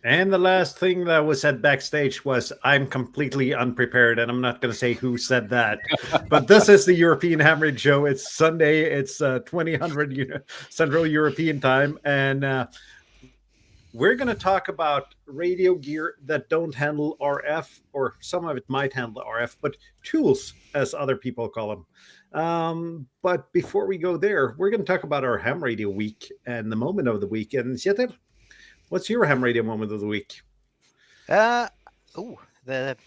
And the last thing that was said backstage was, I'm completely unprepared, and I'm not going to say who said that. But this is the European Hemorrhage Show. It's Sunday. It's 2000 Central European time. And we're going to talk about radio gear that don't handle RF, or some of it might handle RF, but tools, as other people call them. But before we go there, we're going to talk about our ham radio week and the moment of the week. And Kjetil, what's your ham radio moment of the week? The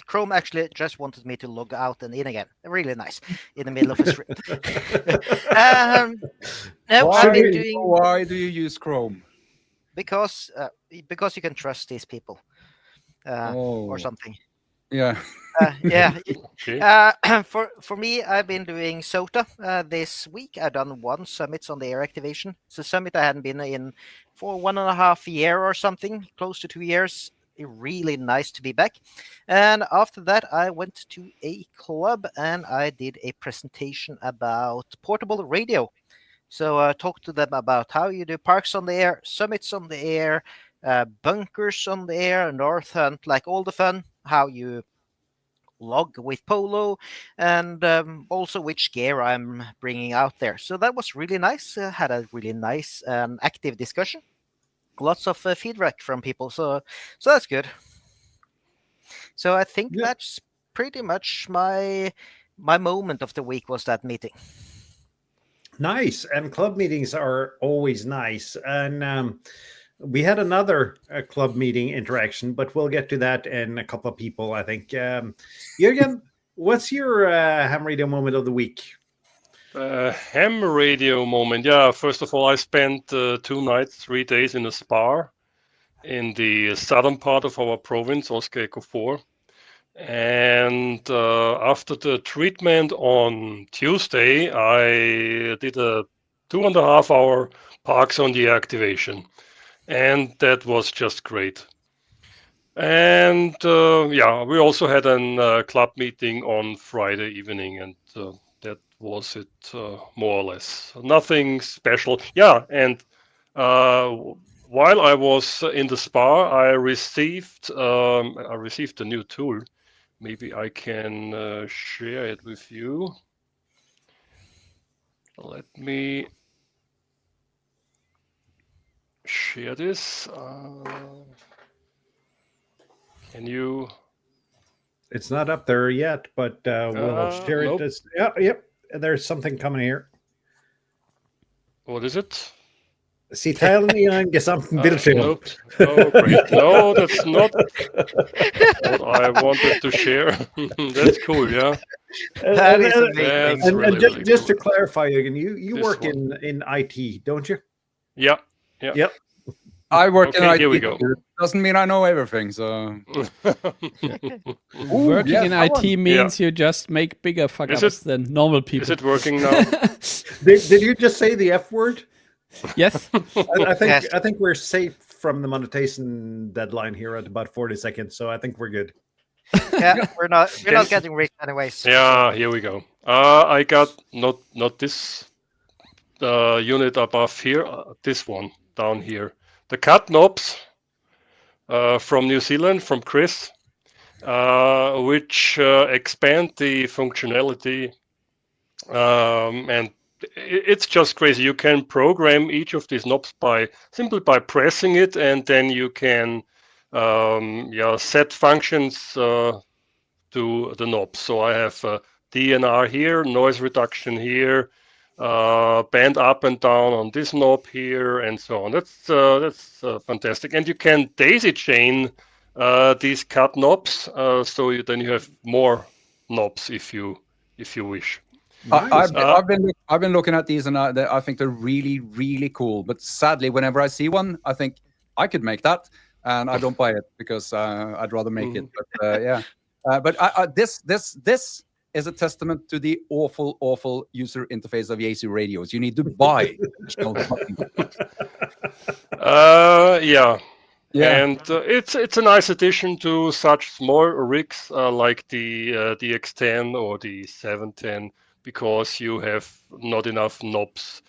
Chrome actually just wanted me to log out and in again. Really nice in the middle of a stream. Why do you use Chrome? Because you can trust these people, or something. Yeah. For me, I've been doing SOTA this week. I've done one summits on the air activation. It's a summit I hadn't been in for 1.5 years or something, close to 2 years. Really nice to be back. And after that, I went to a club and I did a presentation about portable radio. So I talked to them about how you do parks on the air, summits on the air, bunkers on the air, North Hunt, like all the fun, how you log with Polo, and also which gear I'm bringing out there. So that was really nice. Had a really nice and active discussion. Lots of feedback from people. So that's good. So I think that's pretty much my moment of the week was that meeting. Nice. And club meetings are always nice. And we had another club meeting interaction, but we'll get to that in a couple of people, I think. Jürgen, what's your ham radio moment of the week? Ham radio moment. Yeah, first of all, I spent 2 nights, 3 days in a spa in the southern part of our province, Osijek 4. And after the treatment on Tuesday, I did a 2.5 hour parks on the activation. And that was just great. And we also had a club meeting on Friday evening, and that was it, more or less. Nothing special. Yeah, and while I was in the spa, I received a new tool. Maybe I can share it with you. Let me share this. Can you? It's not up there yet, but we'll share it. Nope. Yep. There's something coming here. What is it? Sie teilen Ihnen gesamten Bildschirm. Nope. Oh, great. No, that's not what I wanted to share. That's cool, yeah. And just to clarify, Jürgen, you work in IT, don't you? Yeah. Yep. I work in IT. Here we go. Doesn't mean I know everything. So working in IT means you just make bigger fuck ups than normal people. Is it working now? Did you just say the F word? Yes. I think we're safe from the monetization deadline here at about 40 seconds, so I think we're good. Yeah, we're not getting rich anyways. Yeah, here we go. I got not this unit above here, this one down here. The cut knobs from New Zealand, from Chris, which expand the functionality, and it's just crazy. You can program each of these knobs simply by pressing it, and then you can set functions to the knobs. So I have DNR here, noise reduction here, band up and down on this knob here, and so on. That's fantastic. And you can daisy chain these cut knobs, so then you have more knobs if you wish. Nice. I've been looking at these, and I think they're really, really cool. But sadly, whenever I see one, I think I could make that, and I don't buy it because I'd rather make it. But yeah, But this is a testament to the awful user interface of Yaesu radios. You need to buy additional buttons. Yeah. Yeah. And it's a nice addition to such small rigs like the X10 or the 710, because you have not enough knobs.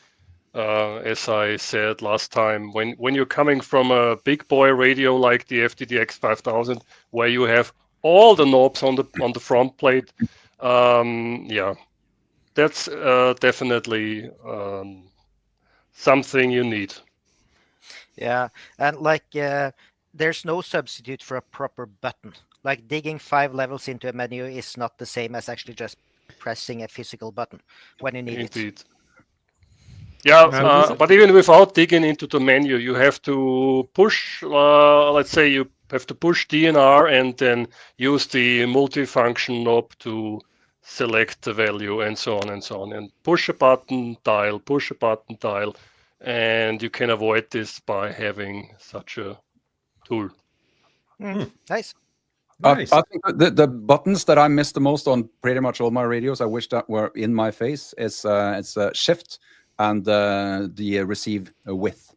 As I said last time, when you're coming from a big boy radio like the FTDX 5000, where you have all the knobs on the front plate, yeah, that's definitely something you need. Yeah, and like there's no substitute for a proper button. Like digging 5 levels into a menu is not the same as actually just pressing a physical button when you need it. Indeed. Yeah, but even without digging into the menu, you have to push, let's say you have to push DNR and then use the multifunction knob to select the value and so on and so on. And push a button, dial, push a button, dial. And you can avoid this by having such a tool. Nice. I think the buttons that I miss the most on pretty much all my radios, I wish that were in my face, is it's shift and the receive width.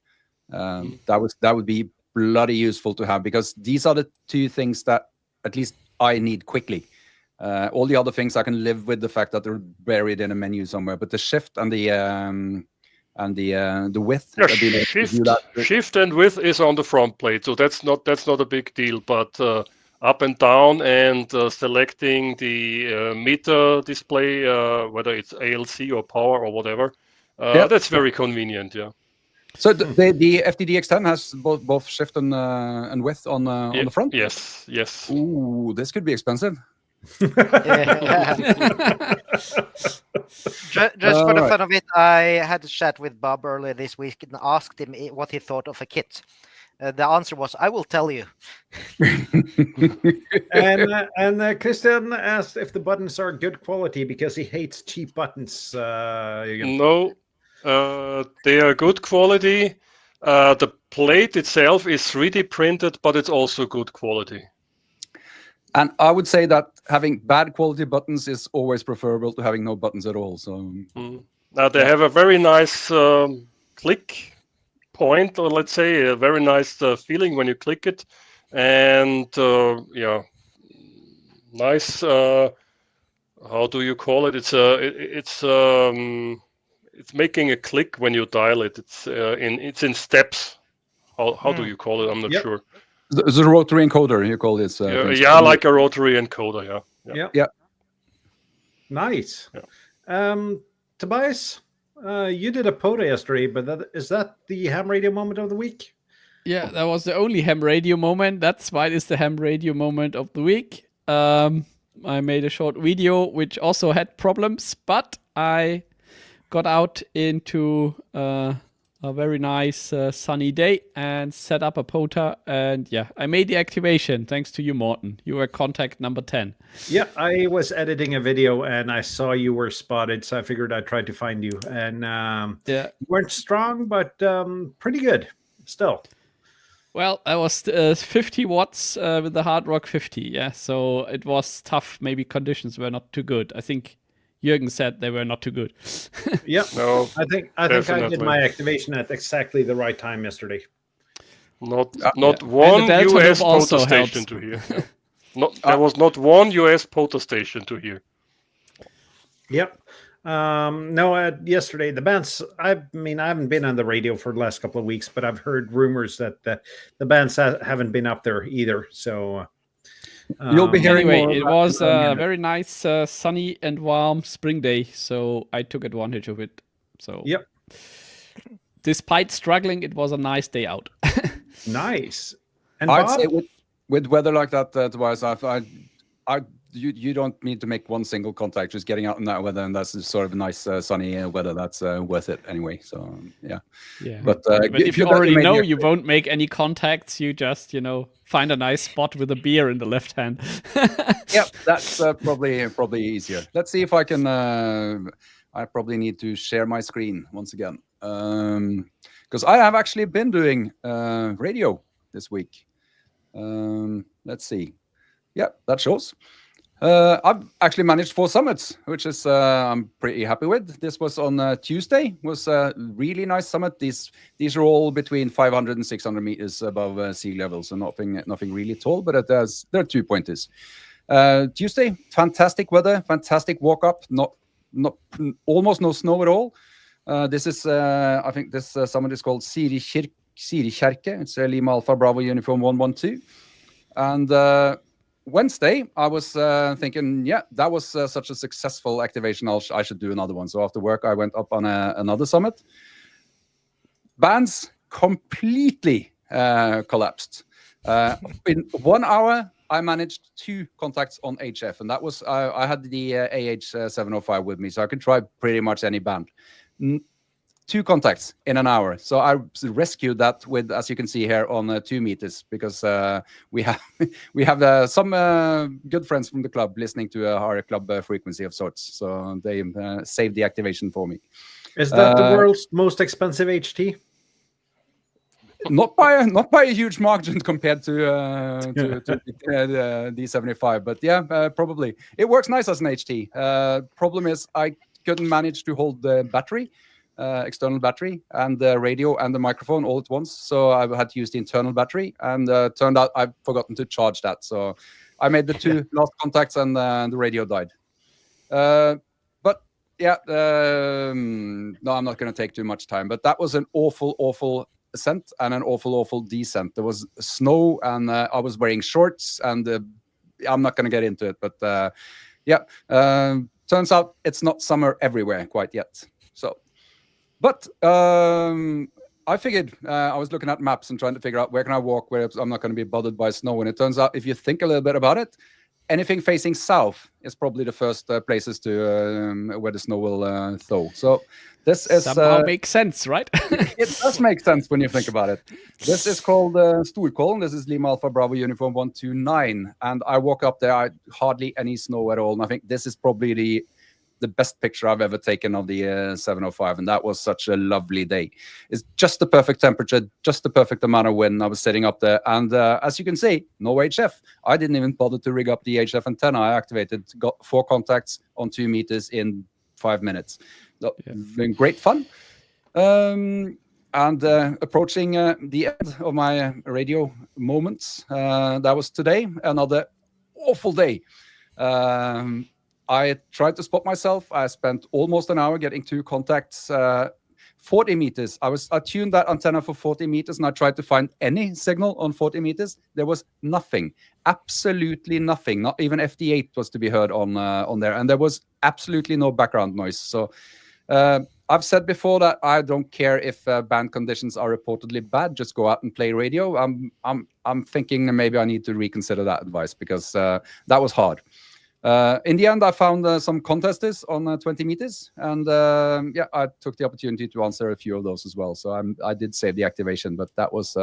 That would be bloody useful to have, because these are the two things that at least I need quickly. All the other things I can live with the fact that they're buried in a menu somewhere, but the shift and the width. Yeah, shift and width is on the front plate, so that's not a big deal. But up and down and selecting the meter display, whether it's ALC or power or whatever, that's very convenient. Yeah. So the FTDX10 has both shift and width on the front. Yes. Ooh, this could be expensive. Just for the fun of it, I had a chat with Bob earlier this week and asked him what he thought of a kit. The answer was, "I will tell you." and Christian asked if the buttons are good quality because he hates cheap buttons. No, they are good quality. The plate itself is 3D printed, but it's also good quality. And I would say that having bad quality buttons is always preferable to having no buttons at all. So now they have a very nice click point, or let's say a very nice feeling when you click it, and nice. How do you call it? It's making a click when you dial it. It's in steps. How do you call it? I'm not sure. The rotary encoder, you call this? Like a rotary encoder. Yeah. Nice. Yeah. Tobias, you did a POTA yesterday, but is that the ham radio moment of the week? Yeah, that was the only ham radio moment. That's why it's the ham radio moment of the week. I made a short video which also had problems, but I got out into a very nice sunny day and set up a POTA, and I made the activation thanks to you, Morten. You were contact number 10. Yeah, I was editing a video and I saw you were spotted, so I figured I'd try to find you. And you weren't strong, but pretty good still. Well, I was 50 watts with the Hard Rock 50, so it was tough. Maybe conditions were not too good. I think Jürgen said they were not too good. Yeah, no, I think I did my activation at exactly the right time yesterday. Not one US POTA station to hear. There was not one US POTA station to hear. Yep. Yesterday the bands. I haven't been on the radio for the last couple of weeks, but I've heard rumors that the bands haven't been up there either. So. You'll be hearing more. It was a very nice sunny and warm spring day, so I took advantage of it. So despite struggling, it was a nice day out. Nice. And I'd Bob? say with weather like that, Tobias, you don't need to make one single contact. Just getting out in that weather, and that's sort of nice sunny weather. That's worth it anyway. So yeah. But if you already know you won't make any contacts, you just find a nice spot with a beer in the left hand. Yep, that's probably easier. Let's see if I can. I probably need to share my screen once again, because I have actually been doing radio this week. Let's see. Yeah, that shows. I've actually managed 4 summits, which is I'm pretty happy with. This was on Tuesday. Was a really nice summit. These are all between 500 and 600 meters above sea level, so nothing really tall. But there are 2 pointers. Tuesday, fantastic weather, fantastic walk up. Not almost no snow at all. This is I think this summit is called Siri Kjerke. It's Lima Alpha Bravo Uniform 112, and Wednesday, I was thinking, yeah, that was such a successful activation. I should do another one. So after work, I went up on another summit. Bands completely collapsed. In 1 hour, I managed 2 contacts on HF, and that was I had the AH705 with me, so I could try pretty much any band. 2 contacts in an hour. So I rescued that with, as you can see here, on 2 meters, because we have some good friends from the club listening to our club frequency of sorts. So they saved the activation for me. Is that the world's most expensive HT? Not by a huge margin compared to the D75, but yeah, probably. It works nice as an HT. Problem is I couldn't manage to hold the battery. External battery and the radio and the microphone all at once, so I had to use the internal battery, and turned out I've forgotten to charge that, so I made the 2 last contacts, and the radio died. But yeah, no, I'm not going to take too much time, but that was an awful ascent and an awful descent. There was snow, and I was wearing shorts, and I'm not going to get into it, but yeah, turns out it's not summer everywhere quite yet. So but I figured, I was looking at maps and trying to figure out where can I walk where I'm not going to be bothered by snow. And it turns out, if you think a little bit about it, anything facing south is probably the first places to where the snow will thaw. So this is somehow makes sense, right? It does make sense when you think about it. This is called Storkollen. This is Lima Alpha Bravo Uniform 129, and I walk up there. Hardly any snow at all, and I think this is probably the best picture I've ever taken of the 705, and that was such a lovely day. It's just the perfect temperature, just the perfect amount of wind. I was sitting up there, and as you can see, no HF. I didn't even bother to rig up the HF antenna. I activated, got 4 contacts on 2 meters in 5 minutes. So, been great fun. And approaching the end of my radio moments. That was today, another awful day. I tried to spot myself. I spent almost an hour getting 2 contacts, 40 meters. I tuned that antenna for 40 meters, and I tried to find any signal on 40 meters. There was nothing, absolutely nothing. Not even FD8 was to be heard on there, and there was absolutely no background noise. So I've said before that I don't care if band conditions are reportedly bad. Just go out and play radio. I'm thinking maybe I need to reconsider that advice, because that was hard. In the end, I found some contesters on 20 meters, and yeah, I took the opportunity to answer a few of those as well. So I did save the activation, but that was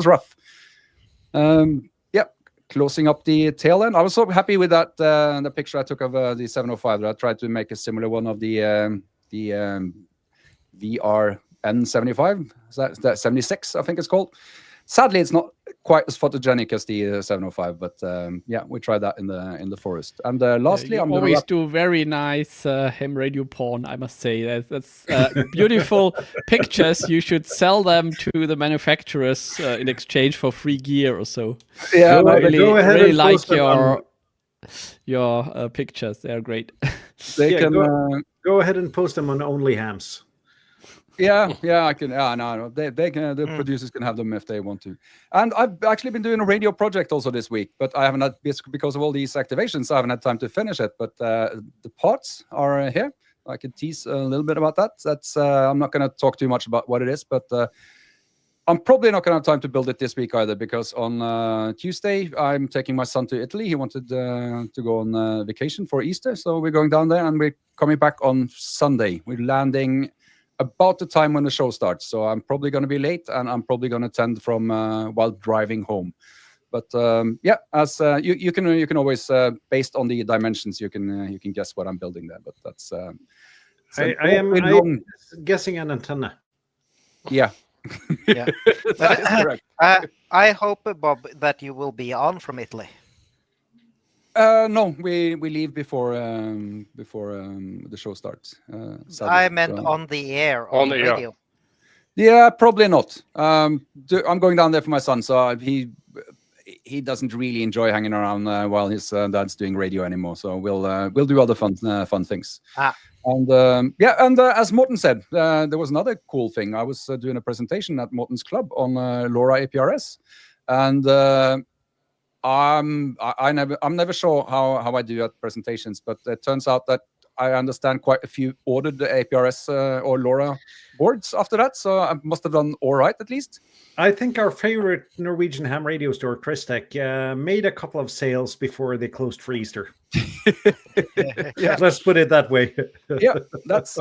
rough. Yeah, closing up the tail end. I was so happy with that the picture I took of the 705. I tried to make a similar one of the VRN75. That 76, I think it's called. Sadly, it's not quite as photogenic as the 705, but yeah, we tried that in the forest. And lastly, I'm always do very nice ham radio porn, I must say. That's beautiful pictures. You should sell them to the manufacturers in exchange for free gear or so. Yeah, I really like your pictures. They are great. They can go ahead and post them on OnlyHams. Yeah, I can. Yeah, no, they can. The producers can have them if they want to. And I've actually been doing a radio project also this week, but I haven't had, because of all these activations, I haven't had time to finish it. But the parts are here. I can tease a little bit about that. That's I'm not going to talk too much about what it is, but I'm probably not going to have time to build it this week either, because on Tuesday I'm taking my son to Italy. He wanted to go on vacation for Easter, so we're going down there, and we're coming back on Sunday. We're landing about the time when the show starts, so I'm probably going to be late, and I'm probably going to attend from while driving home. But yeah, as you can always based on the dimensions, you can guess what I'm building there. But that's I am guessing an antenna. Yeah. Yeah. That is correct. I hope, Bob, that you will be on from Italy. No, we leave before the show starts. Sadly. I meant So- on the air, On on the the air. radio. Yeah, probably not. I'm going down there for my son, so he doesn't really enjoy hanging around while his dad's doing radio anymore. So we'll do other fun things. And as Morten said, there was another cool thing. I was doing a presentation at Morten's club on LoRa APRS, and I'm never sure how I do at presentations, but it turns out that I understand quite a few ordered APRS or LoRa boards after that, so I must have done all right at least. I think our favorite Norwegian ham radio store, Christech, made a couple of sales before they closed for Easter. Yeah. Let's put it that way. Yeah, that's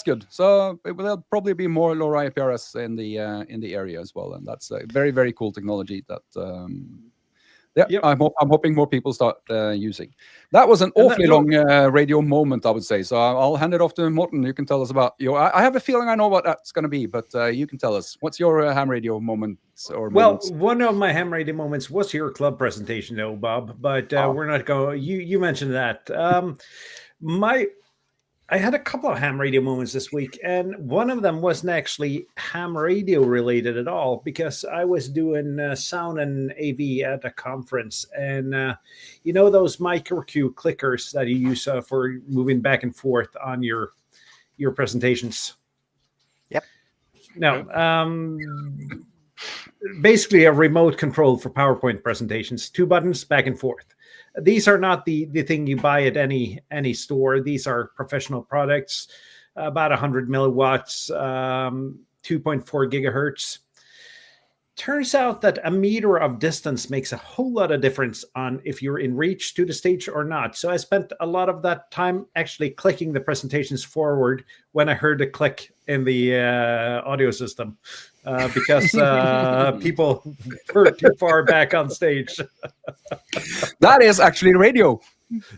good. So there'll probably be more LoRa APRS in the area as well, and that's a very, very cool technology that Yep. I'm hoping more people start using. That was an awfully long radio moment, I would say. So I'll hand it off to Morten. You can tell us about your. I have a feeling I know what that's going to be, but you can tell us. What's your ham radio moments or moments? Well, one of my ham radio moments was your club presentation, though, Bob. But we're not going. You mentioned that. I had a couple of ham radio moments this week, and one of them wasn't actually ham radio related at all, because I was doing sound and AV at a conference, and you know those microQ clickers that you use for moving back and forth on your presentations. Yep. Now, basically a remote control for PowerPoint presentations, 2 buttons back and forth. These are not the thing you buy at any store. These are professional products, about 100 milliwatts, 2.4 gigahertz. Turns out that a meter of distance makes a whole lot of difference on if you're in reach to the stage or not. So I spent a lot of that time actually clicking the presentations forward when I heard the click in the audio system, because people were too far back on stage. That is actually radio.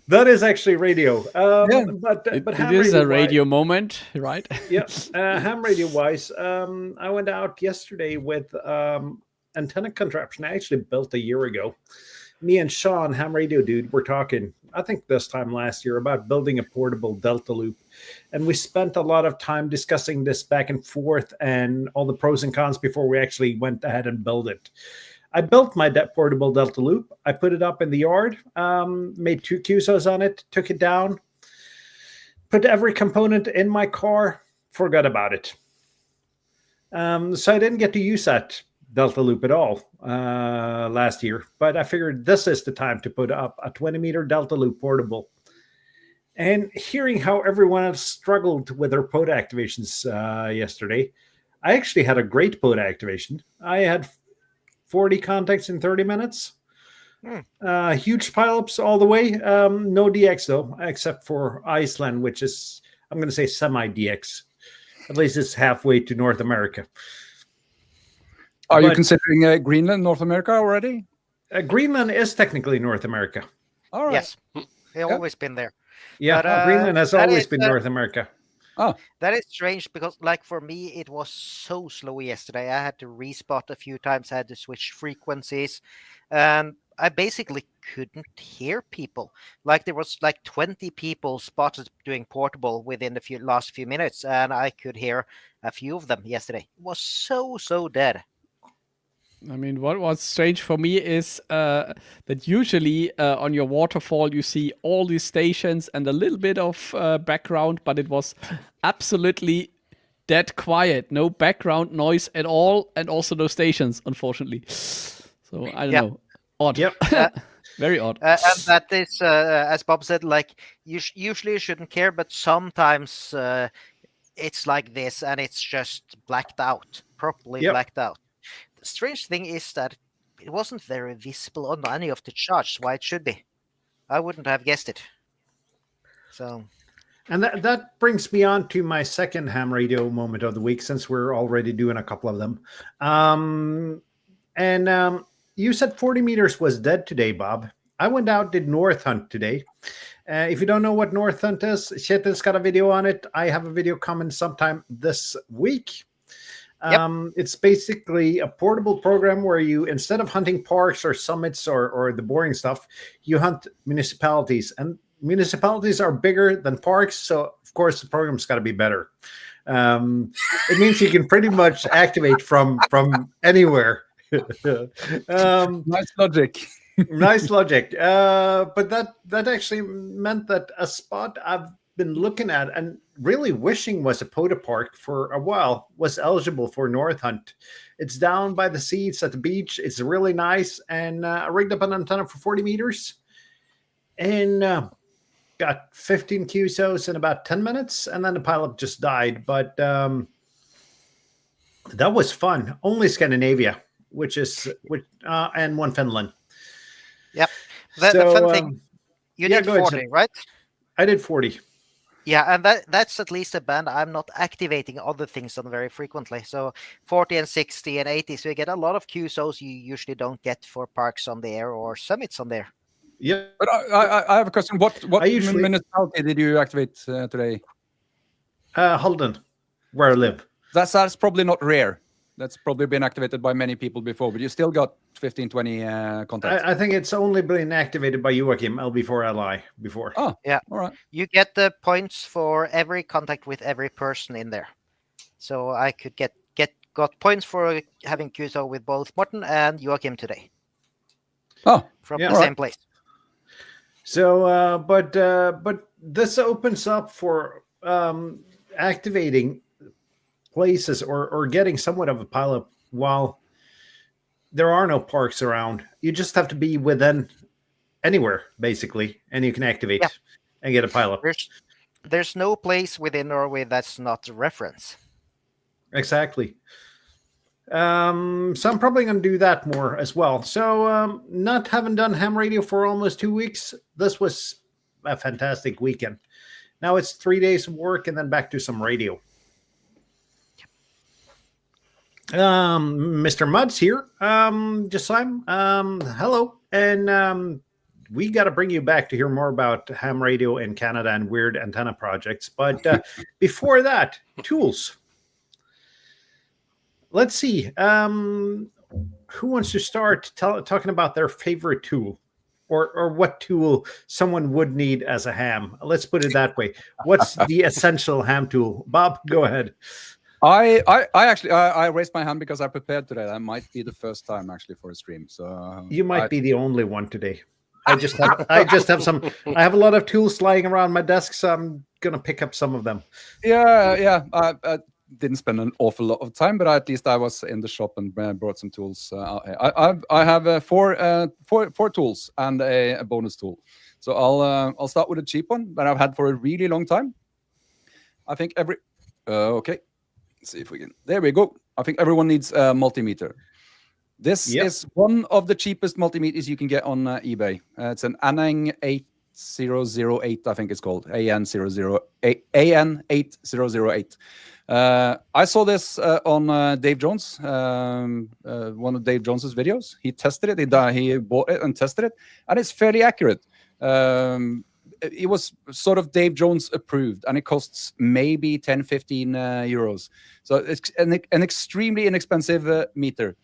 That is actually radio. Yeah. But it is a radio moment, right? Yeah. Ham radio wise, I went out yesterday with antenna contraption I actually built a year ago. Me and Sean, ham radio dude, were talking, I think this time last year, about building a portable Delta loop. And we spent a lot of time discussing this back and forth and all the pros and cons before we actually went ahead and built it. I built my portable Delta loop. I put it up in the yard, made 2 QSOs on it, took it down, put every component in my car, forgot about it. So I didn't get to use that Delta loop at all last year, but I figured this is the time to put up a 20-meter Delta loop portable. And hearing how everyone else struggled with their pod activations yesterday, I actually had a great pod activation. I had 40 contacts in 30 minutes. Huge pileups all the way. No DX though, except for Iceland, which is, I'm going to say, semi-DX. At least it's halfway to North America. Are you considering Greenland North America already? Greenland is technically North America. All right. Yes, they've always been there. Yeah, But, Greenland has that always is, been North America. Oh, That is strange because, like, for me, it was so slow yesterday. I had to respot a few times. I had to switch frequencies, and I basically couldn't hear people. Like, there was like 20 people spotted doing portable within the last few minutes, and I could hear a few of them yesterday. It was so dead. I mean, what was strange for me is that usually on your waterfall you see all these stations and a little bit of background, but it was absolutely dead quiet, no background noise at all, and also no stations, unfortunately. So I don't know, odd. Yep. Very odd. And that is, as Bob said, like usually you shouldn't care, but sometimes it's like this, and it's just blacked out, properly blacked out. The strange thing is that it wasn't very visible on any of the charts. Why it should be? I wouldn't have guessed it. So, and that brings me on to my second ham radio moment of the week, since we're already doing a couple of them. You said 40 meters was dead today, Bob. I went out, did North Hunt today. If you don't know what North Hunt is, Kjetil's got a video on it. I have a video coming sometime this week. It's basically a portable program where you, instead of hunting parks or summits or the boring stuff, you hunt municipalities, and municipalities are bigger than parks. So of course the program's got to be better. It means you can pretty much activate from anywhere. Nice logic. Nice logic. But that actually meant that a spot I've been looking at and really wishing was a POTA park for a while was eligible for North Hunt. It's down by the sea. It's at the beach. It's really nice. And I rigged up an antenna for 40 meters and got 15 QSOs in about 10 minutes. And then the pilot just died. But that was fun. Only Scandinavia, and one Finland. Yep. The fun thing, you did 40, right? I did 40. Yeah, and that's at least a band I'm not activating other things on very frequently. So 40 and 60 and 80, so you get a lot of QSOs you usually don't get for parks on the air or summits on there. Yeah. But I have a question. What municipality did you activate today? Halden, where I live. That's probably not rare. That's probably been activated by many people before, but you still got 15, 20 contacts. I think it's only been activated by Joachim, LB4LI, before. Oh, yeah. All right. You get the points for every contact with every person in there. So I could got points for having QSO with both Morten and Joachim today. Oh, from the same place. So, but this opens up for activating places or getting somewhat of a pilot while there are no parks around. You just have to be within anywhere, basically, and you can activate and get a pilot. There's no place within Norway that's not a reference. Exactly. So I'm probably going to do that more as well. So not having done ham radio for almost 2 weeks, this was a fantastic weekend. Now it's 3 days of work and then back to some radio. Mr. Muds here. Hello. And we got to bring you back to hear more about ham radio in Canada and weird antenna projects. But before that, tools. Let's see. Who wants to start talking about their favorite tool or what tool someone would need as a ham? Let's put it that way. What's the essential ham tool? Bob, go ahead. I actually raised my hand because I prepared today. That might be the first time actually for a stream. So you might be the only one today. I have some. I have a lot of tools lying around my desk, so I'm gonna pick up some of them. Yeah. I didn't spend an awful lot of time, but at least I was in the shop and brought some tools. I have four tools and a bonus tool. So I'll start with a cheap one that I've had for a really long time. I think okay. Let's see if we can. There we go. I think everyone needs a multimeter. This is one of the cheapest multimeters you can get on eBay. It's an Anang 8008, I think it's called. AN8008. I saw this on Dave Jones, one of Dave Jones's videos. He tested it. He bought it and tested it, and it's fairly accurate. It was sort of Dave Jones approved, and it costs maybe 10, 15 euros. So it's an extremely inexpensive meter.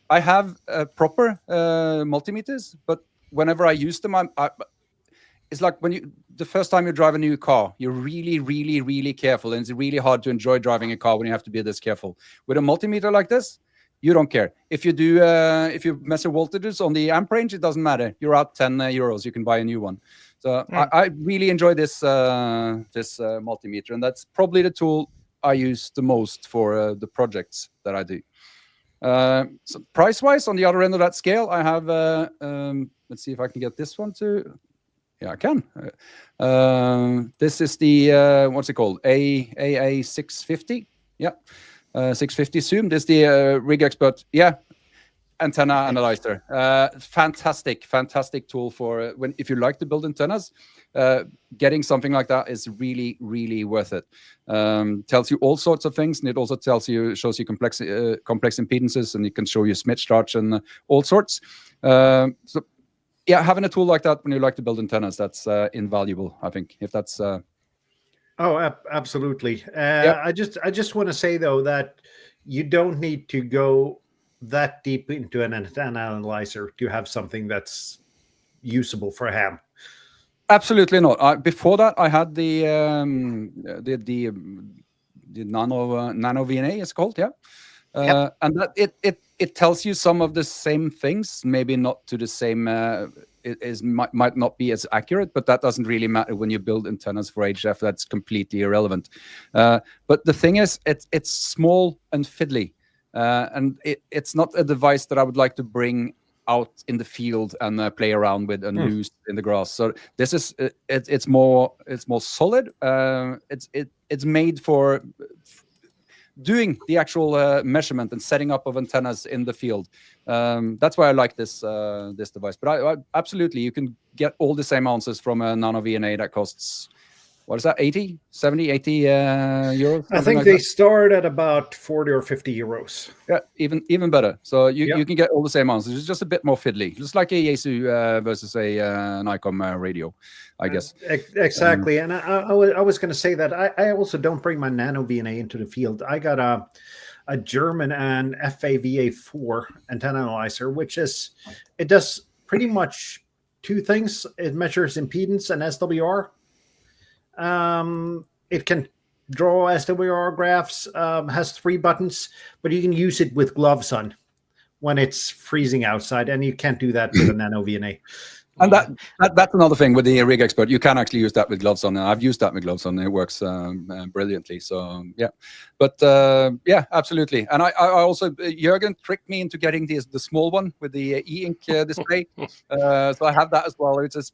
I have proper multimeters, but whenever I use them, it's like the first time you drive a new car, you're really, really, really careful, and it's really hard to enjoy driving a car when you have to be this careful. With a multimeter like this, you don't care. If you do, if you measure voltages on the amp range, it doesn't matter. You're out 10 euros. You can buy a new one. So I really enjoy this multimeter, and that's probably the tool I use the most for the projects that I do. So price-wise, on the other end of that scale, I have. Let's see if I can get this one to. Yeah, I can. This is the what's it called? AA650. Yeah, 650 Zoom. This is the Rig Expert. Yeah. Antenna analyzer. Fantastic tool for if you like to build antennas. Getting something like that is really, really worth it. Tells you all sorts of things, and it also shows you complex impedances, and it can show you Smith charts and all sorts. So yeah, having a tool like that when you like to build antennas, that's invaluable, I think. If that's absolutely. I just want to say though that you don't need to go that deep into an antenna analyzer to have something that's usable for ham. Absolutely not. Before that, I had the nano VNA, it's called, yeah. And that it tells you some of the same things, maybe not to the same. Might not be as accurate, but that doesn't really matter when you build antennas for HF. That's completely irrelevant. But the thing is, it's small and fiddly, and it's not a device that I would like to bring out in the field and play around with and loose in the grass. So this is it's more solid. It's made for doing the actual measurement and setting up of antennas in the field. That's why I like this device. But I absolutely, you can get all the same answers from a nano VNA that costs, what is that, 80 euros? I think they start at about 40 or 50 euros. Yeah, even better. So you can get all the same answers. It's just a bit more fiddly, just like a Yaesu versus a Nikon radio, I guess. Exactly. And I was going to say that I also don't bring my nano VNA into the field. I got a German and FAVA4 antenna analyzer, it does pretty much two things. It measures impedance and SWR. It can draw SWR graphs, has 3 buttons, but you can use it with gloves on when it's freezing outside, and you can't do that with a nano VNA. And that's another thing with the Rig Expert. You can actually use that with gloves on. I've used that with gloves on. It works brilliantly. So yeah, but yeah, absolutely. And I also Jürgen tricked me into getting the small one with the e-ink display. So I have that as well. It's just,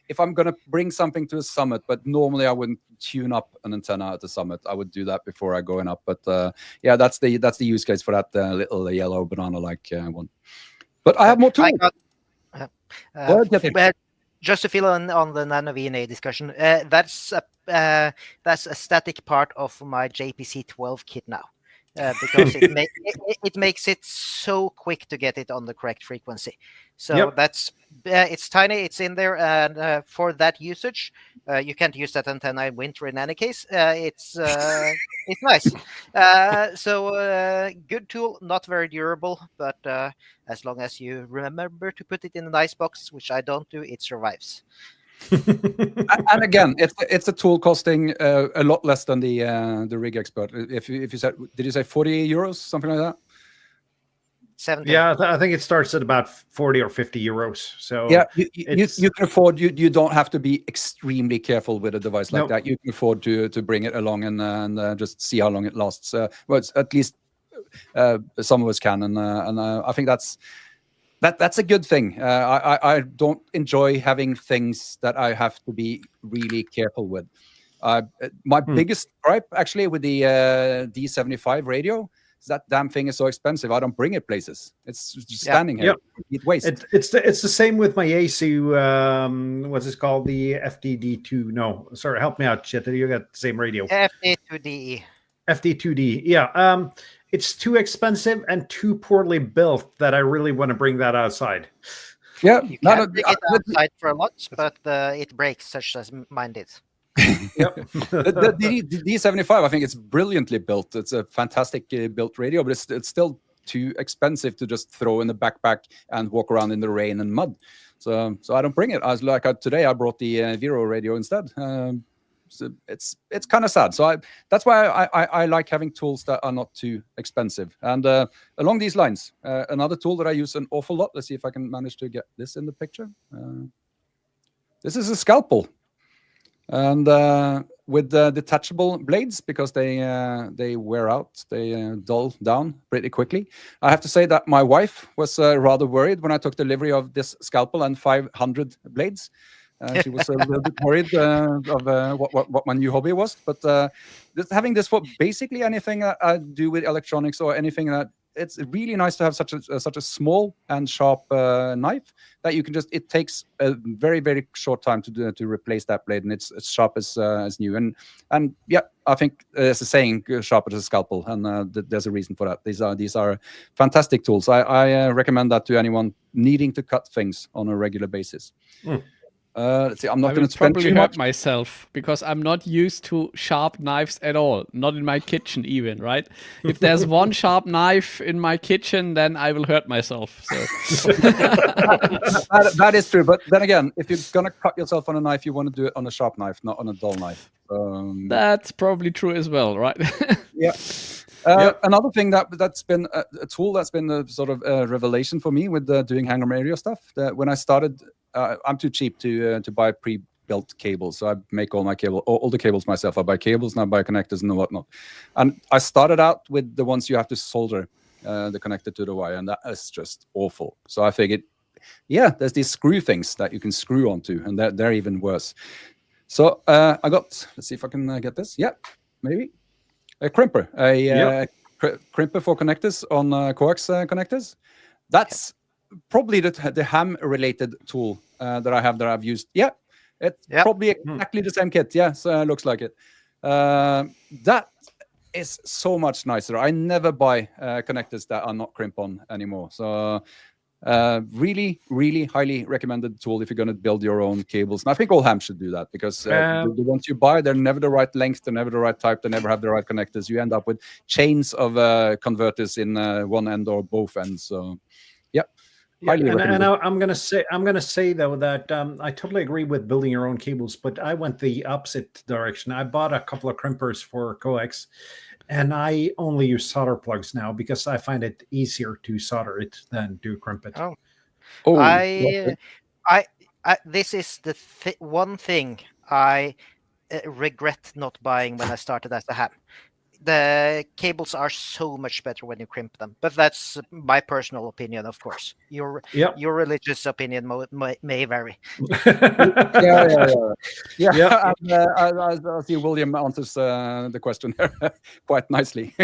if I'm going to bring something to a summit, but normally I wouldn't tune up an antenna at the summit. I would do that before I go up. But yeah, that's the use case for that little yellow banana-like one. But I have more tools. Just to fill in on the nano VNA discussion, that's a static part of my JPC 12 kit now, because it makes it so quick to get it on the correct frequency. So that's it's tiny, it's in there, and for that usage, you can't use that antenna in winter in any case. It's nice. So good tool, not very durable, but as long as you remember to put it in an ice box, which I don't do, it survives. And again, it's a tool costing a lot less than the Rig Expert. If you said, did you say 40 euros, something like that? 70. Yeah, I think it starts at about 40 or 50 euros. So yeah, you can afford. You don't have to be extremely careful with a device like that. You can afford to bring it along and just see how long it lasts. Well, it's, at least some of us can, and I think that's a good thing. I don't enjoy having things that I have to be really careful with. My biggest gripe actually with the D75 radio. That damn thing is so expensive. I don't bring it places. It's just standing here. It waste. It's the same with my Yaesu. What's it called? The FDD2. No, sorry, help me out, Chet. You got the same radio. FD2D. FD2D. Yeah. It's too expensive and too poorly built that I really want to bring that outside. Yeah, you can bring it outside for a lot, but it breaks, such as mine did. Yep. the D75, I think it's brilliantly built. It's a fantastic built radio, but it's still too expensive to just throw in the backpack and walk around in the rain and mud. So I don't bring it. I was like today I brought the Vero radio instead. So it's kind of sad. So that's why I like having tools that are not too expensive. And along these lines, another tool that I use an awful lot. Let's see if I can manage to get this in the picture. This is a scalpel. And with the detachable blades, because they wear out, they dull down pretty quickly. I have to say that my wife was rather worried when I took delivery of this scalpel and 500 blades. She was a little bit worried of what my new hobby was. But just having this for basically anything I do with electronics or anything that, it's really nice to have such a small and sharp knife that you can just. It takes a very, very short time to replace that blade, and it's as sharp as new. And yeah, I think there's a saying, "Sharp as a scalpel," and there's a reason for that. These are fantastic tools. I recommend that to anyone needing to cut things on a regular basis. Let's see. I'm I not will going to spend probably too hurt much. myself because I'm not used to sharp knives at all. Not in my kitchen even, right? If there's one sharp knife in my kitchen, then I will hurt myself. So That is true. But then again, if you're going to cut yourself on a knife, you want to do it on a sharp knife, not on a dull knife. that's probably true as well, right? Yeah. Another thing that's been a tool that's been a sort of a revelation for me with doing Hangar Radio stuff. That when I started, I'm too cheap to buy pre-built cables, so I make all the cables myself. I buy cables and I buy connectors and whatnot. And I started out with the ones you have to solder the connector to the wire, and that is just awful. So I figured, yeah, there's these screw things that you can screw onto, and they're even worse. So I got. Let's see if I can get this. Yeah, maybe. A crimper, crimper for connectors on coax connectors. That's probably the ham-related tool that I've used. Yeah, it's probably exactly the same kit. Yeah, so it looks like it. That is so much nicer. I never buy connectors that are not crimp-on anymore. So really, really highly recommended tool if you're going to build your own cables. And I think all hams should do that because the ones you buy, they're never the right length, they're never the right type, they never have the right connectors. You end up with chains of converters in one end or both ends. So, yeah. And I'm gonna say though that I totally agree with building your own cables, but I went the opposite direction. I bought a couple of crimpers for coax, and I only use solder plugs now because I find it easier to solder it than to crimp it. This is the one thing I regret not buying when I started as a ham. The cables are so much better when you crimp them, but that's my personal opinion, of course. Your religious opinion may vary. Yeah. I see William answers the question quite nicely.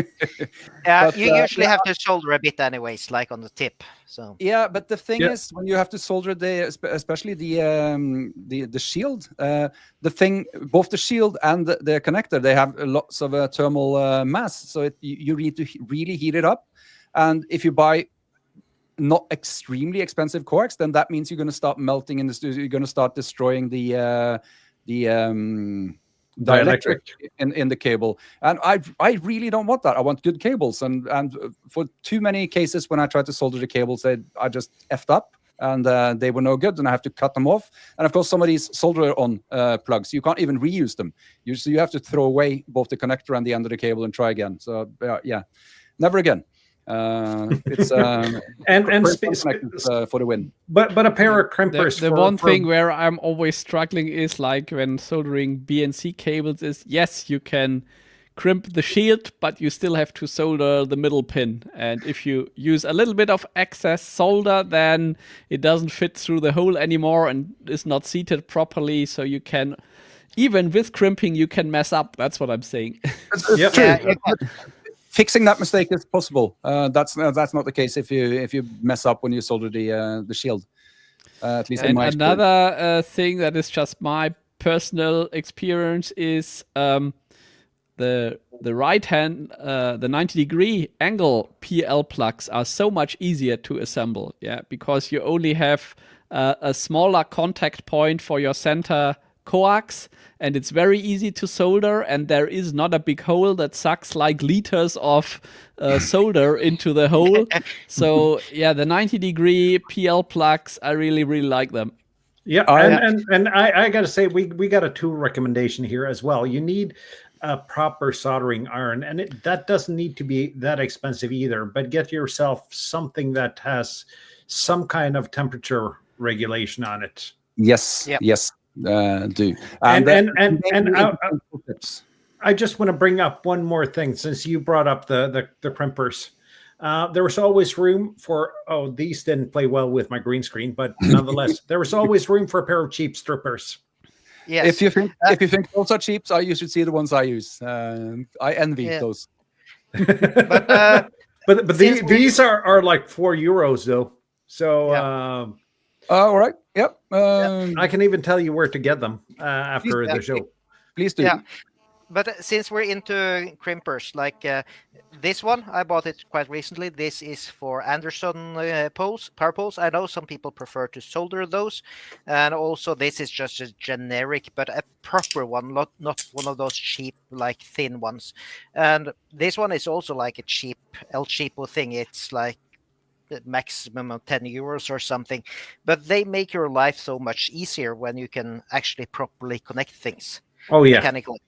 But, you usually have to solder a bit anyways, like on the tip. So yeah, but the thing is, when you have to solder especially the shield, the thing, both the shield and the connector, they have lots of thermal mass, so you need to really heat it up. And if you buy not extremely expensive coax, then that means you're going to start melting in the studio. You're going to start destroying the dielectric in the cable, and I really don't want that. I want good cables, and for too many cases when I tried to solder the cables, I just effed up, and they were no good, and I have to cut them off. And of course, some of these solder on plugs, you can't even reuse them. You have to throw away both the connector and the end of the cable and try again. So yeah, never again. It's for the win. But a pair of crimpers. The one thing where I'm always struggling is like when soldering BNC cables is, yes, you can crimp the shield, but you still have to solder the middle pin. And if you use a little bit of excess solder, then it doesn't fit through the hole anymore and is not seated properly. So you can, even with crimping, you can mess up. That's what I'm saying. Yep. Yeah, fixing that mistake is possible. That's not the case if you mess up when you solder the shield. At least in my experience. Another thing that is just my personal experience is the right hand, the 90-degree angle PL plugs are so much easier to assemble. Yeah, because you only have a smaller contact point for your center coax, and it's very easy to solder, and there is not a big hole that sucks like liters of solder into the hole. So yeah, the 90-degree PL plugs, I really, really like them. Yeah, and I gotta say, we got a tool recommendation here as well. You need a proper soldering iron, and that doesn't need to be that expensive either, but get yourself something that has some kind of temperature regulation on it. Yes. Do. I just want to bring up one more thing since you brought up the crimpers. There was always room for, these didn't play well with my green screen, but nonetheless, there was always room for a pair of cheap strippers. Yes. If you think those are cheap, you should see the ones I use. I envy those. But these are like €4 though. So all right. Yep. I can even tell you where to get them after the show. Please do. Yeah. But since we're into crimpers, like this one, I bought it quite recently. This is for Anderson power poles. I know some people prefer to solder those, and also this is just a generic, but a proper one, not one of those cheap, like thin ones. And this one is also like a cheap El Cheapo thing. It's like the maximum of 10 euros or something, but they make your life so much easier when you can actually properly connect things Oh yeah. mechanically.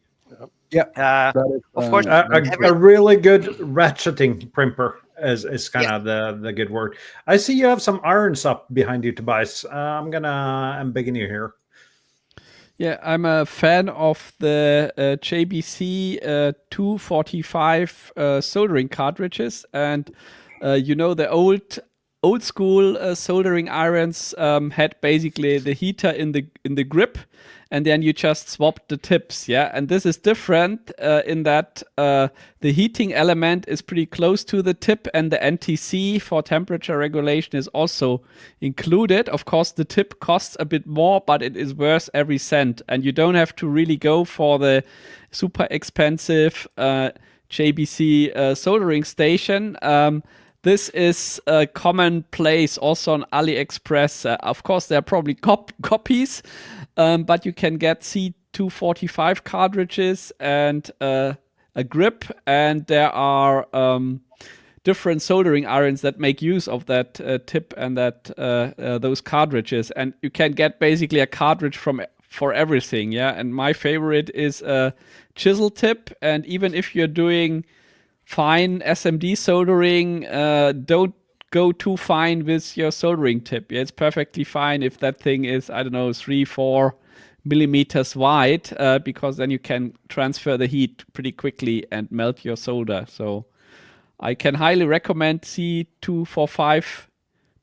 Yeah. Of course, A really good ratcheting crimper is kind of the good word. I see you have some irons up behind you, Tobias. I'm begging you here. Yeah, I'm a fan of the JBC 245 soldering cartridges, and the old school soldering irons had basically the heater in the grip, and then you just swapped the tips. Yeah, and this is different in that the heating element is pretty close to the tip, and the NTC for temperature regulation is also included. Of course, the tip costs a bit more, but it is worth every cent, and you don't have to really go for the super expensive JBC soldering station. This is a commonplace also on AliExpress. Of course, there are probably copies, but you can get C245 cartridges and a grip, and there are different soldering irons that make use of that tip and that those cartridges, and you can get basically a cartridge for everything. Yeah, and my favorite is a chisel tip, and even if you're doing fine SMD soldering, don't go too fine with your soldering tip. Yeah, it's perfectly fine if that thing is, I don't know, 3-4 millimeters wide, because then you can transfer the heat pretty quickly and melt your solder. So I can highly recommend C245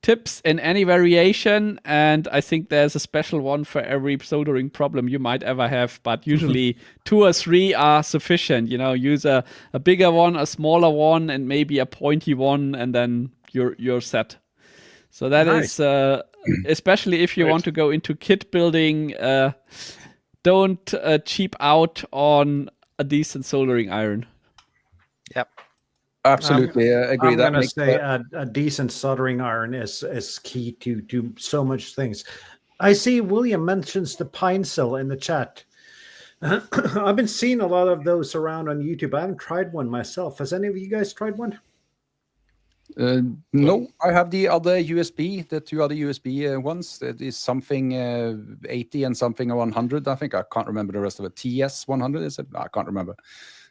tips in any variation, and I think there's a special one for every soldering problem you might ever have, but usually 2 or 3 are sufficient. Use a bigger one, a smaller one, and maybe a pointy one, and then you're set. So that is especially if you want to go into kit building, don't cheap out on a decent soldering iron. Yep. Absolutely agree. I'm going to say a decent soldering iron is key to so much things. I see William mentions the pine cell in the chat. I've been seeing a lot of those around on YouTube. I haven't tried one myself. Has any of you guys tried one? No, I have the other USB, the 2 other USB ones. It is something 80 and something 100. I think I can't remember the rest of it. TS 100 is it? I can't remember.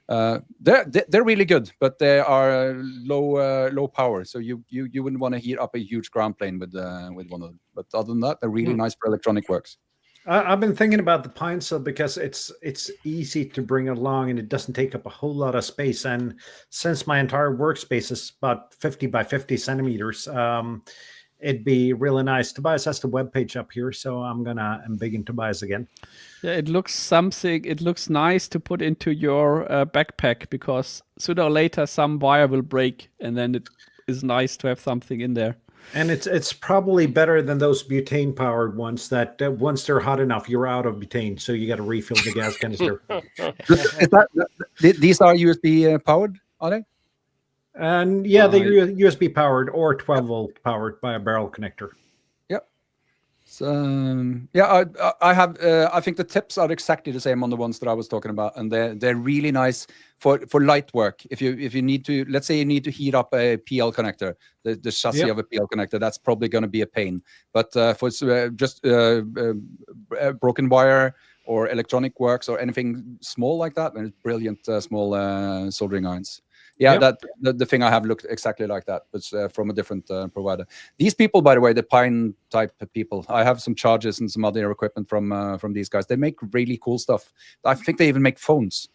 They're really good, but they are low power, so you wouldn't want to heat up a huge ground plane with one of them. But other than that, they're really nice for electronic works. I've been thinking about the pine cell because it's easy to bring along and it doesn't take up a whole lot of space. And since my entire workspace is about 50 by 50 centimeters, it'd be really nice. Tobias has the webpage up here, so I'm bigging Tobias again. Yeah, it looks nice to put into your backpack, because sooner or later some wire will break, and then it is nice to have something in there. And it's probably better than those butane powered ones that once they're hot enough, you're out of butane, so you got to refill the gas canister. These are USB powered, are they? And yeah, they're USB powered or 12 volt powered by a barrel connector. Yeah, I have. I think the tips are exactly the same on the ones that I was talking about, and they're really nice for light work. If you need to, let's say you need to heat up a PL connector, the chassis of a PL connector, that's probably going to be a pain. But for just broken wire or electronic works or anything small like that, and it's brilliant small soldering irons. Yeah, the thing I have looked exactly like that, but from a different provider. These people, by the way, the Pine type people, I have some chargers and some other equipment from these guys. They make really cool stuff. I think they even make phones.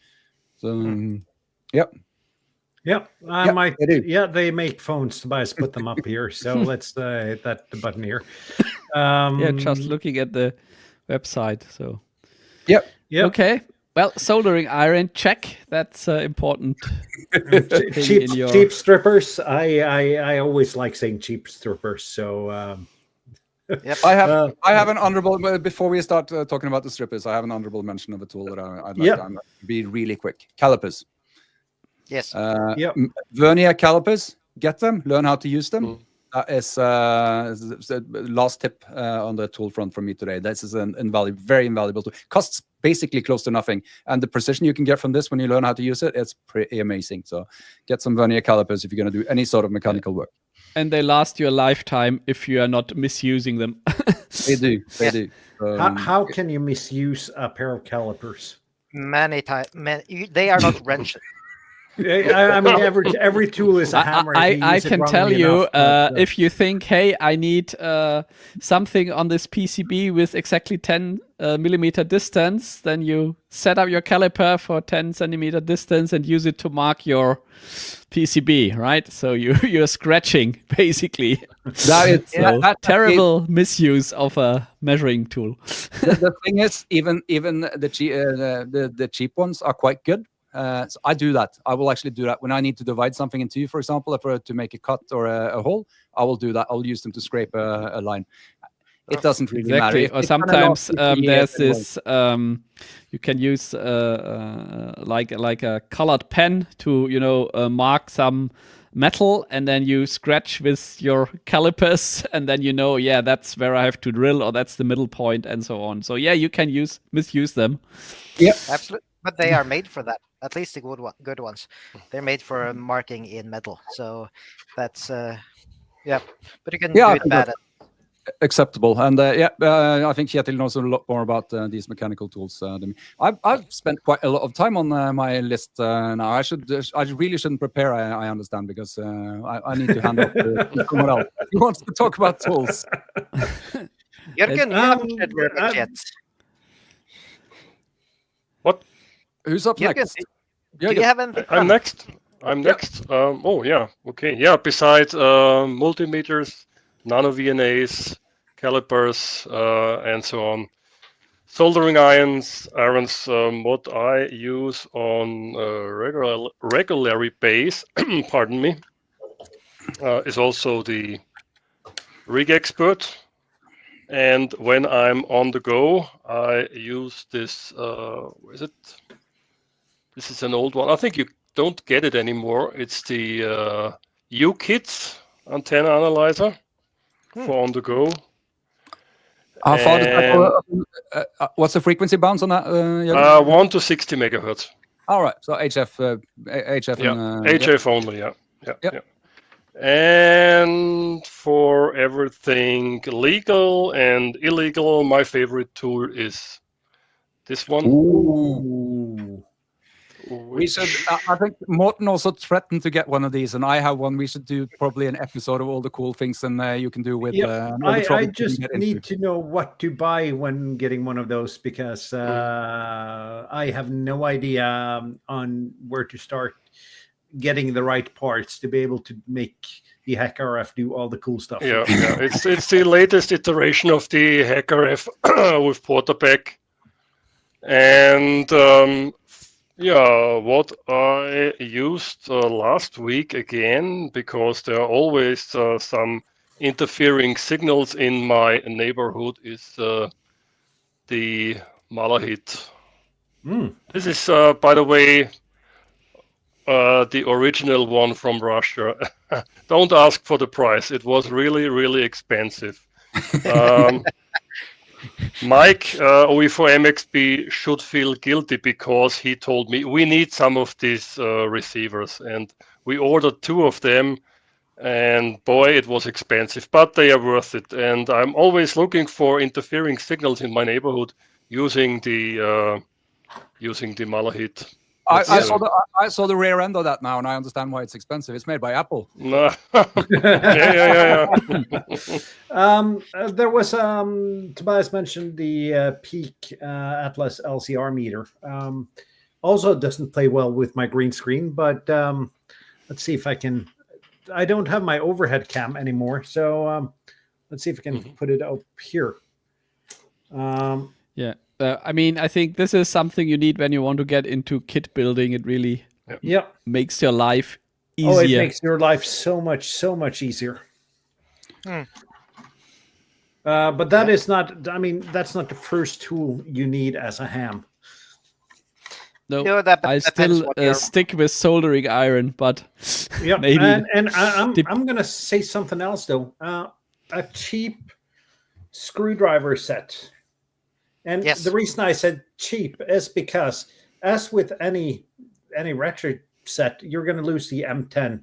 So, they make phones. Tobias put them up here. So let's hit the button here. Just looking at the website. So, yep. Okay. Well, soldering iron, check. That's important. Cheap strippers. I always like saying cheap strippers. So Yep. I have an honorable. Before we start talking about the strippers, I have an honorable mention of a tool that I'd like to be really quick. Calipers. Yes. Vernier calipers. Get them. Learn how to use them. That is the last tip on the tool front from me today. This is an very invaluable tool. Costs basically close to nothing, and the precision you can get from this when you learn how to use it, it's pretty amazing. So get some vernier calipers if you're going to do any sort of mechanical work. And they last you a lifetime if you are not misusing them. They do. They do. How can you misuse a pair of calipers? Many times. They are not wrenches. I mean, every tool is a hammer. I can tell you, if you think, hey, I need something on this PCB with exactly 10 millimeter distance, then you set up your caliper for 10 centimeter distance and use it to mark your PCB, right? So you're scratching, basically. That is terrible misuse of a measuring tool. The thing is, even the cheap ones are quite good. So I do that. I will actually do that when I need to divide something in two, for example, to make a cut or a hole. I will do that. I'll use them to scrape a line. It doesn't really matter. Or sometimes there's this. You can use like a colored pen to mark some metal, and then you scratch with your calipers, and then that's where I have to drill, or that's the middle point, and so on. So you can misuse them. Yeah, absolutely. But they are made for that. At least the good ones. They're made for marking in metal. So that's But you can do it bad. Acceptable. And I think Kjetil knows a lot more about these mechanical tools than me. I've spent quite a lot of time on my list now. I really shouldn't prepare. I understand, because I need to hand off to someone else who wants to talk about tools. Jürgen, you haven't said very much yet. What? Who's up next? Do you have anything? I'm next. Okay. Yeah. Besides multimeters, nano VNAs, calipers, and so on, soldering irons, what I use on a regular base, pardon me, is also the rig expert. And when I'm on the go, I use this. Is it? This is an old one. I think you don't get it anymore. It's the UKIT antenna analyzer for on the go. How far does that go? What's the frequency bounds on that? 1 to 60 megahertz. All right. So HF. HF only. Yeah. And for everything legal and illegal, my favorite tool is this one. Ooh. We should. I think Morten also threatened to get one of these, and I have one. We should do probably an episode of all the cool things and you can do with. I just need to know what to buy when getting one of those, because I have no idea on where to start getting the right parts to be able to make the HEC-RF do all the cool stuff. Yeah. It's the latest iteration of the HEC-RF with Portapack, and. What I used last week again, because there are always some interfering signals in my neighborhood, is the Malahit. This is, by the way, the original one from Russia. Don't ask for the price. It was really, really expensive. Mike, OE4MXB, should feel guilty, because he told me we need some of these receivers, and we ordered 2 of them, and boy, it was expensive, but they are worth it. And I'm always looking for interfering signals in my neighborhood using the Malahit. I saw the rear end of that now, and I understand why it's expensive. It's made by Apple. Yeah. There was Tobias mentioned the Peak Atlas LCR meter. Also doesn't play well with my green screen, but let's see if I can. I don't have my overhead cam anymore, so let's see if I can put it up here. I think this is something you need when you want to get into kit building. It really makes your life easier. Oh, it makes your life so much easier. But that is not. I mean, that's not the first tool you need as a ham. No, No, that I depends still what you're- stick with soldering iron, but Yeah, maybe and I'm Dep- I'm gonna say something else though. A cheap screwdriver set, and Yes. the reason I said cheap is because, as with any retro set, you're going to lose the M10,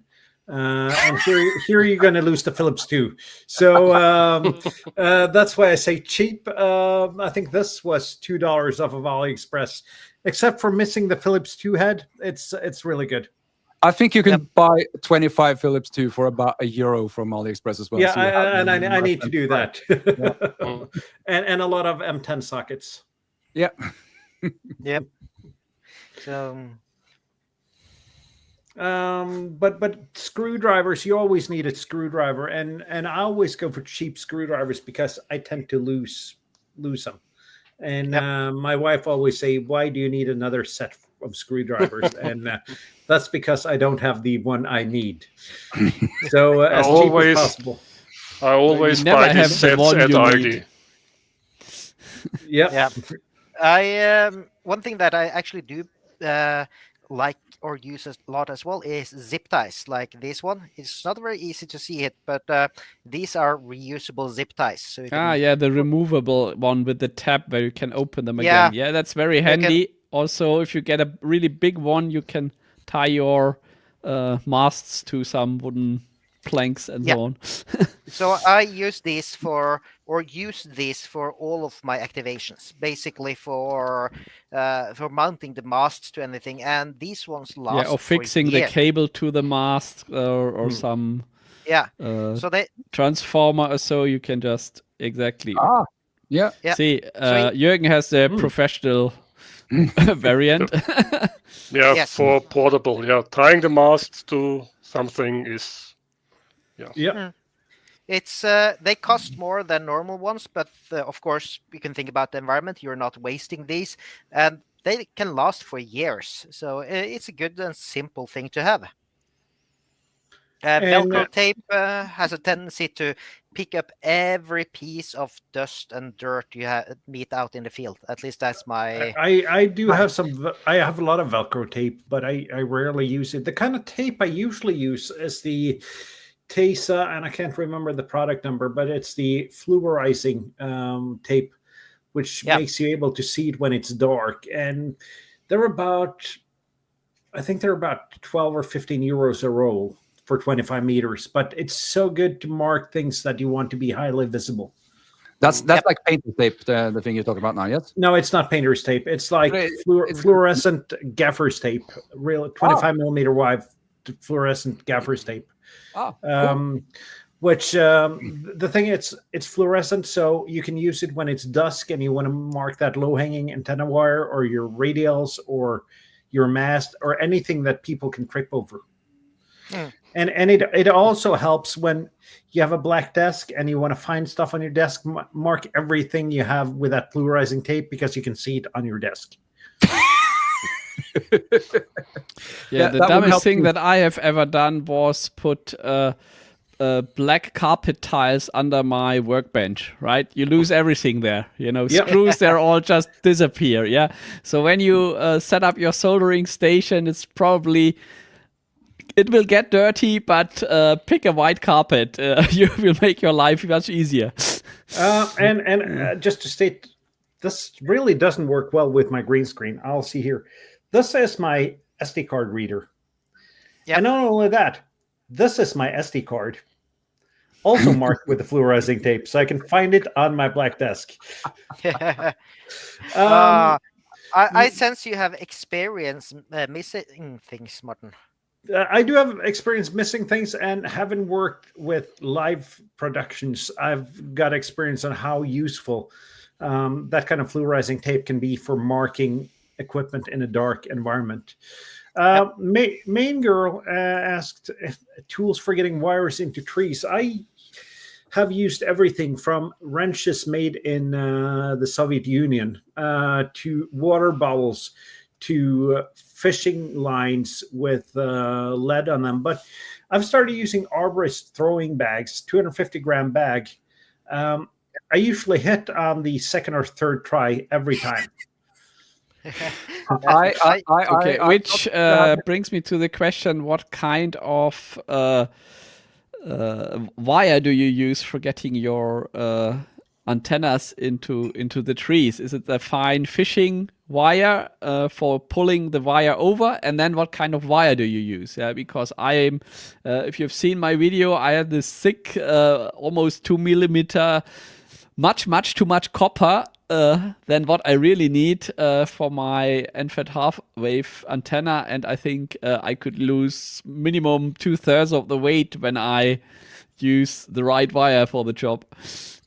and here you're going to lose the Philips 2. So that's why I say cheap. I think this was $2 off of AliExpress, except for missing the Philips 2 head. It's really good. I think you can buy 25 Philips 2 for about €1 from AliExpress as well. Yeah, so you have I need to do that. Mm. and a lot of M10 sockets. Yeah. Yep. So but screwdrivers, you always need a screwdriver, and I always go for cheap screwdrivers because I tend to lose them. And my wife always say, "Why do you need another set of screwdrivers?" And that's because I don't have the one I need. So as cheap as possible. I always never buy have these the sets one at you Aldi. need. Yeah. yeah, I one thing that I actually do like or use a lot as well is zip ties, like this one. It's not very easy to see it, but these are reusable zip ties. So you can, yeah, the removable one with the tab where you can open them Yeah. again. Yeah, that's very handy. Also, if you get a really big one, you can tie your masts to some wooden planks and Yeah. so on. So I use these for all of my activations, basically for mounting the masts to anything, and these ones last. Yeah, or fixing for the years. cable to the mast or some Yeah. So they transformer or so. You can just exactly Yeah. Yeah. see. So Jürgen has the professional variant. Yeah, Yes. for portable. Yeah, tying the mast to something is. Yeah. It's they cost more than normal ones, but of course you can think about the environment. You're not wasting these, and they can last for years. So it's a good and simple thing to have. Velcro tape has a tendency to pick up every piece of dust and dirt you meet out in the field. At least that's my. I do have some. I have a lot of Velcro tape, but I rarely use it. The kind of tape I usually use is the TEHRS, and I can't remember the product number, but it's the fluorizing tape, which makes you able to see it when it's dark. And they're about, I think they're about 12 or 15 euros a roll for 25 meters. But it's so good to mark things that you want to be highly visible. That's like painter tape, the thing you're talking about now, yes? No, it's not painter's tape. It's like fluorescent gaffer's tape, real 25 millimeter wide fluorescent gaffer's tape. Cool. Which the thing it's fluorescent, so you can use it when it's dusk and you want to mark that low-hanging antenna wire or your radials or your mast or anything that people can trip over. And it also helps when you have a black desk and you want to find stuff on your desk, mark everything you have with that fluorizing tape because you can see it on your desk. Yeah, the dumbest thing that I have ever done was put black carpet tiles under my workbench, right? You lose everything there. You know, screws, they're all just disappear, yeah? So when you set up your soldering station, it will get dirty, but pick a white carpet. You will make your life much easier. And just to state, this really doesn't work well with my green screen. I'll see here. This is my SD card reader. Yep. And not only that, this is my SD card. Also marked with the fluorizing tape, so I can find it on my black desk. I sense you have experience missing things, Martin. I do have experience missing things, and having worked with live productions, I've got experience on how useful that kind of fluorizing tape can be for marking equipment in a dark environment. Main Girl asked if tools for getting wires into trees. I have used everything from wrenches made in the Soviet Union to water bottles to fishing lines with lead on them. But I've started using arborist throwing bags, 250-gram bag. I usually hit on the second or third try every time. Okay, which brings me to the question: what kind of wire do you use for getting your antennas into the trees? Is it the fine fishing wire for pulling the wire over, and then what kind of wire do you use? Yeah, because I am, if you've seen my video, I have this thick, almost 2 millimeter, much too much copper than what I really need for my end-fed half-wave antenna, and I think I could lose minimum 2/3 of the weight when I use the right wire for the job.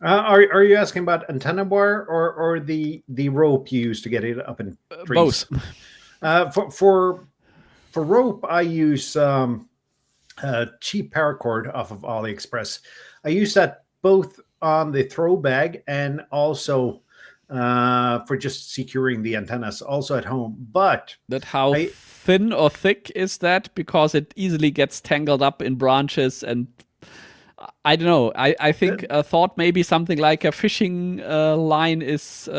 Are you asking about antenna wire or the rope you use to get it up in trees? Both. For rope, I use cheap paracord off of AliExpress. I use that both on the throw bag and also for just securing the antennas, also at home. But how thin or thick is that? Because it easily gets tangled up in branches, and I don't know. I think thought maybe something like a fishing line is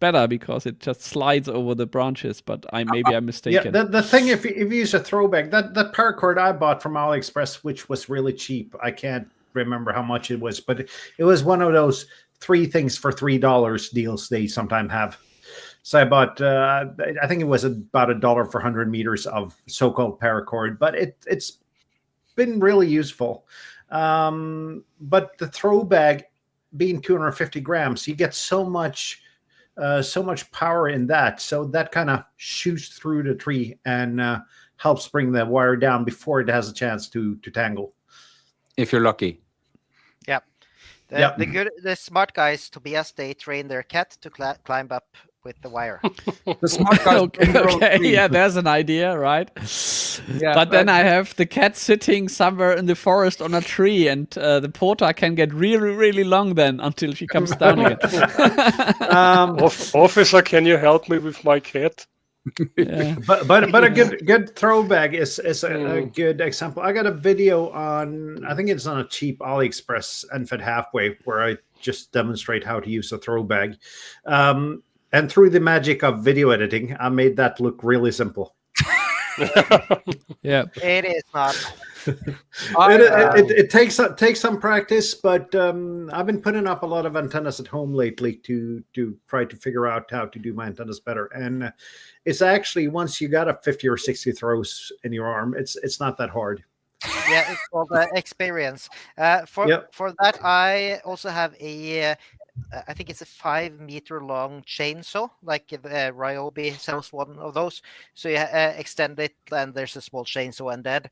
better because it just slides over the branches. But maybe I'm mistaken. Yeah, the thing if you use a throw bag, that paracord I bought from AliExpress, which was really cheap. I can't remember how much it was, but it was one of those 3 things for $3 deals they sometimes have. So I bought, I think it was about $1 for 100 meters of so-called paracord, but it's been really useful. But the throw bag being 250 grams, you get so much power in that. So that kind of shoots through the tree and helps bring the wire down before it has a chance to tangle. If you're lucky. Yeah. The smart guys, Tobias, they train their cat to climb up with the wire. The smart guys. Okay, yeah, there's an idea, right? Yeah, but then I have the cat sitting somewhere in the forest on a tree, and the porter can get really long then until she comes down again. Officer, can you help me with my cat? Yeah. But a good throw bag is a good example. I got a video on, I think it's on a cheap AliExpress end-fed half-wave where I just demonstrate how to use a throw bag. And through the magic of video editing, I made that look really simple. Yeah, it is not. It takes some practice, but I've been putting up a lot of antennas at home lately to try to figure out how to do my antennas better. And it's actually, once you got a 50 or 60 throws in your arm, it's not that hard. Yeah, it's called experience. For that, I also have a I think it's a 5 meter long chainsaw, like Ryobi sells one of those. So you extend it, and there's a small chainsaw, and that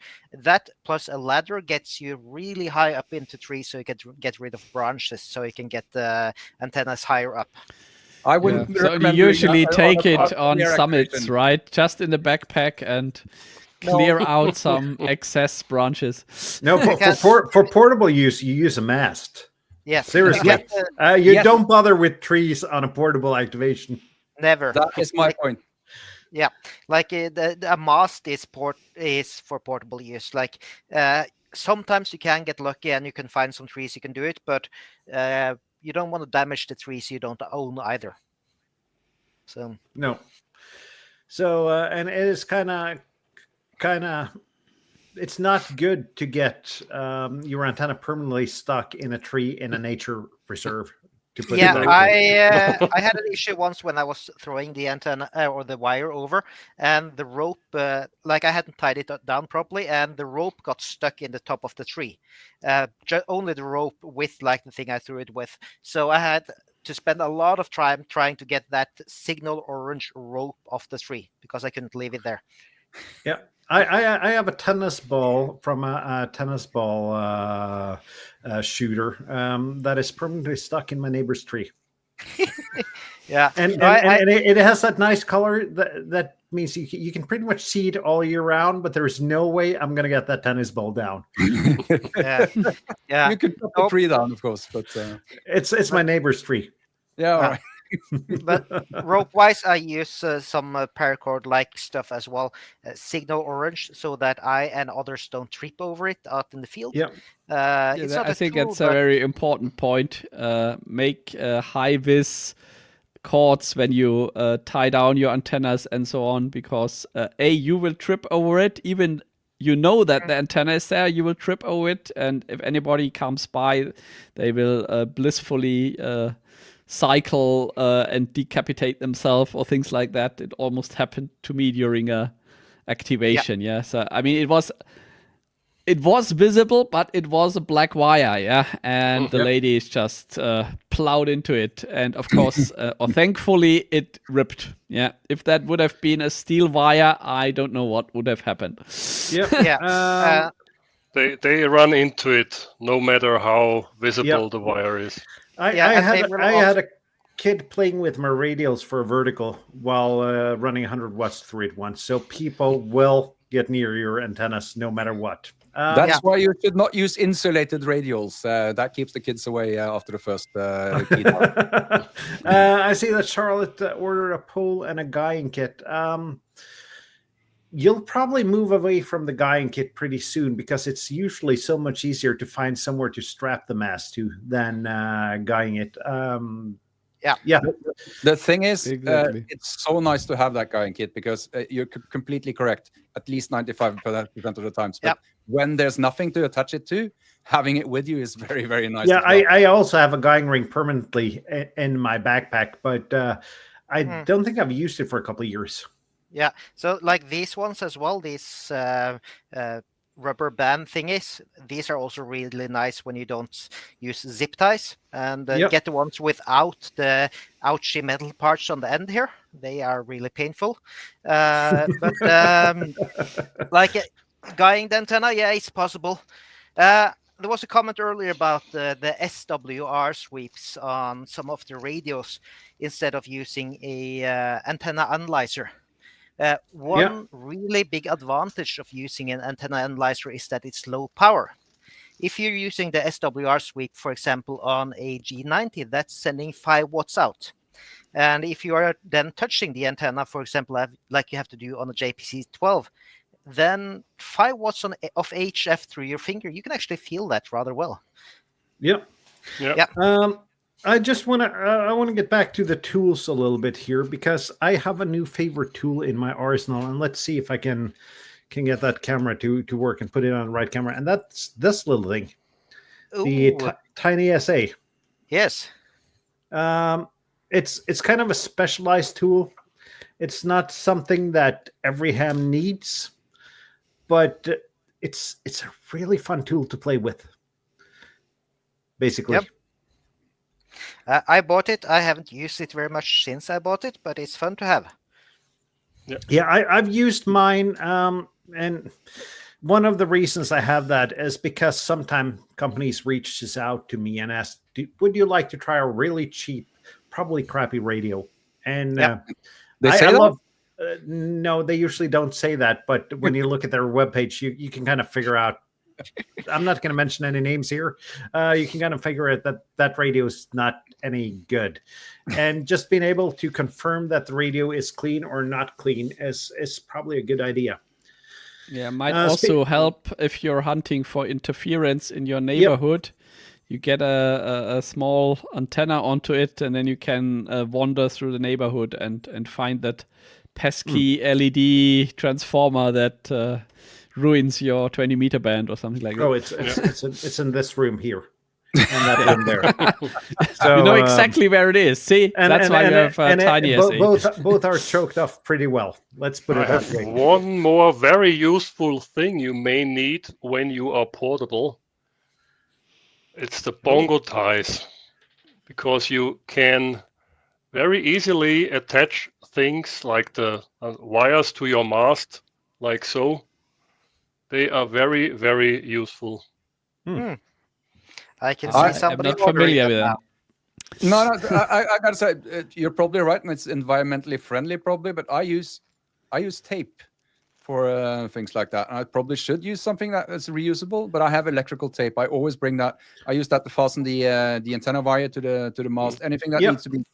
plus a ladder gets you really high up into trees, so you can get rid of branches, so you can get the antennas higher up. I wouldn't. So you usually take it on summits, right? Just in the backpack and clear out some excess branches. No, for portable use, you use a mast. Yes. Seriously. You don't bother with trees on a portable activation. Never. That is my point. Yeah. Like a mast is for portable use. Like sometimes you can get lucky and you can find some trees you can do it, but you don't want to damage the trees you don't own either. So no. So and it is kind of it's not good to get your antenna permanently stuck in a tree in a nature reserve. I had an issue once when I was throwing the antenna or the wire over, and the rope, like I hadn't tied it down properly, and the rope got stuck in the top of the tree. Only the rope with like the thing I threw it with. So I had to spend a lot of time trying to get that signal orange rope off the tree because I couldn't leave it there. Yeah. I have a tennis ball from a tennis ball shooter that is permanently stuck in my neighbor's tree. Yeah, and it has that nice color that means you can pretty much see it all year round, but there's no way I'm gonna get that tennis ball down. Yeah. You could cut the tree down, of course, but it's my neighbor's tree. Yeah, all right. But rope-wise, I use some paracord-like stuff as well, signal orange, so that I and others don't trip over it out in the field. Yeah. It's not I a think tool, that's a but very important point. Make high-vis cords when you tie down your antennas and so on, because you will trip over it. Even you know that the antenna is there, you will trip over it, and if anybody comes by, they will blissfully cycle and decapitate themselves or things like that. It almost happened to me during a activation. Yeah. So I mean, it was visible, but it was a black wire, yeah, and the ladies just plowed into it, and of course, or thankfully, it ripped. Yeah, if that would have been a steel wire, I don't know what would have happened. yeah. They run into it no matter how visible the wire is. I had a kid playing with my radials for a vertical while running 100 watts 3 at once, so people will get near your antennas no matter what. That's why you should not use insulated radials. That keeps the kids away after the first key. I see that Charlotte ordered a pole and a guying kit. You'll probably move away from the guying kit pretty soon, because it's usually so much easier to find somewhere to strap the mast to than guying it. Yeah. The thing is, Exactly. it's so nice to have that guying kit, because you're completely correct at least 95% of the times. But when there's nothing to attach it to, having it with you is very, very nice. Yeah, I also have a guying ring permanently in my backpack, but I don't think I've used it for a couple of years. Yeah, so like these ones as well, these rubber band thingies, these are also really nice when you don't use zip ties, and get the ones without the ouchy metal parts on the end here. They are really painful. But like guying the antenna, yeah, it's possible. There was a comment earlier about the SWR sweeps on some of the radios instead of using a antenna analyzer. One really big advantage of using an antenna analyzer is that it's low power. If you're using the SWR sweep, for example, on a G90, that's sending 5 watts out. And if you are then touching the antenna, for example, like you have to do on a JPC-12, then 5 watts of HF through your finger, you can actually feel that rather well. Yeah. I just want to get back to the tools a little bit here, because I have a new favorite tool in my arsenal, and let's see if I can get that camera to work and put it on the right camera. And that's this little thing, the Tiny SA. Yes. It's kind of a specialized tool. It's not something that every ham needs, but it's a really fun tool to play with. Basically. Yep. I bought it. I haven't used it very much since I bought it, but it's fun to have. Yeah, I've used mine, and one of the reasons I have that is because sometimes companies reaches out to me and ask, would you like to try a really cheap, probably crappy radio? And they say that? No, they usually don't say that, but when you look at their webpage, you can kind of figure out. I'm not going to mention any names here. You can kind of figure out that radio is not any good. And just being able to confirm that the radio is clean or not clean is probably a good idea. Yeah, might also help if you're hunting for interference in your neighborhood. You get a small antenna onto it, and then you can wander through the neighborhood and find that pesky LED transformer that ruins your 20-meter band or something like that. Oh, it's in this room here. And that room there. So, you know exactly where it is. See, that's why you have Tiny SA. Both are choked off pretty well. Let's put it that way. One more very useful thing you may need when you are portable. It's the bongo ties, because you can very easily attach things like the wires to your mast, like so. They are very, very useful. I can see somebody. I'm not familiar with that. No, I gotta say, you're probably right, and it's environmentally friendly, probably. But I use tape for things like that, and I probably should use something that is reusable. But I have electrical tape. I always bring that. I use that to fasten the antenna wire to the mast. Anything that needs to be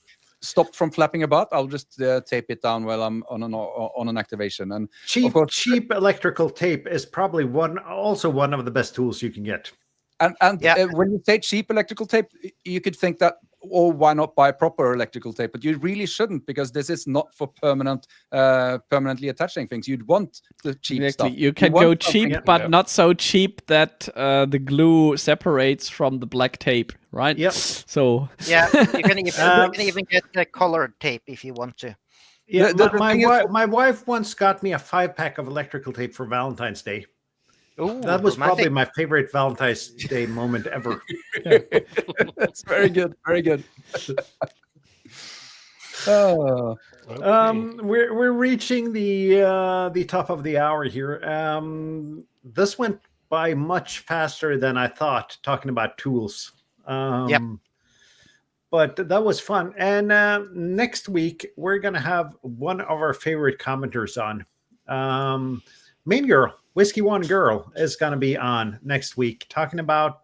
stopped from flapping about, I'll just tape it down while I'm on an activation. And cheap electrical tape is probably one of the best tools you can get. And when you say cheap electrical tape, you could think that, oh, why not buy proper electrical tape? But you really shouldn't, because this is not for permanently attaching things. You'd want the cheap stuff. You can go cheap, but not so cheap that the glue separates from the black tape, right? Yep. So yeah, you can even get the colored tape if you want to. Yeah, my wife once got me a 5-pack of electrical tape for Valentine's Day. Ooh, that was romantic. Probably my favorite Valentine's Day moment ever. That's very good. Very good. Oh. Okay. We're reaching the top of the hour here. This went by much faster than I thought, talking about tools. Yep. But that was fun. And next week, we're going to have one of our favorite commenters on. Main Girl, Whiskey One Girl, is going to be on next week, talking about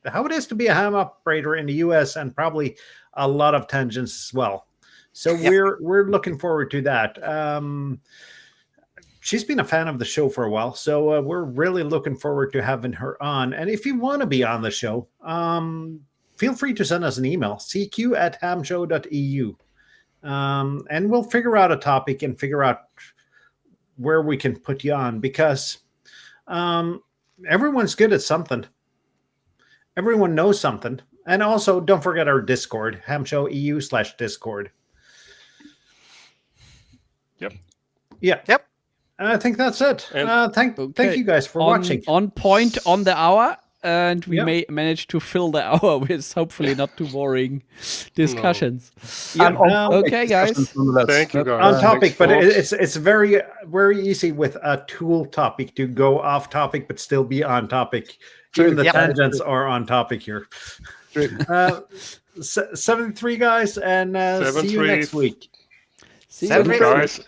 how it is to be a ham operator in the US, and probably a lot of tangents as well. So we're looking forward to that. She's been a fan of the show for a while, so we're really looking forward to having her on. And if you want to be on the show, feel free to send us an email, cq@hamshow.eu. And we'll figure out a topic and figure out where we can put you on, because everyone's good at something. Everyone knows something. And also, don't forget our Discord, hamshow.eu/Discord. Yep. Yeah. Yep. I think that's it. Thank you guys for watching. On point on the hour, and we may manage to fill the hour with hopefully not too boring discussions. No. Yeah. Okay, guys. Thank you, guys. On topic, Thanks, but folks. it's very, very easy with a tool topic to go off topic but still be on topic. Even the tangents are on topic here. 73 guys, and see you next week. See you Guys.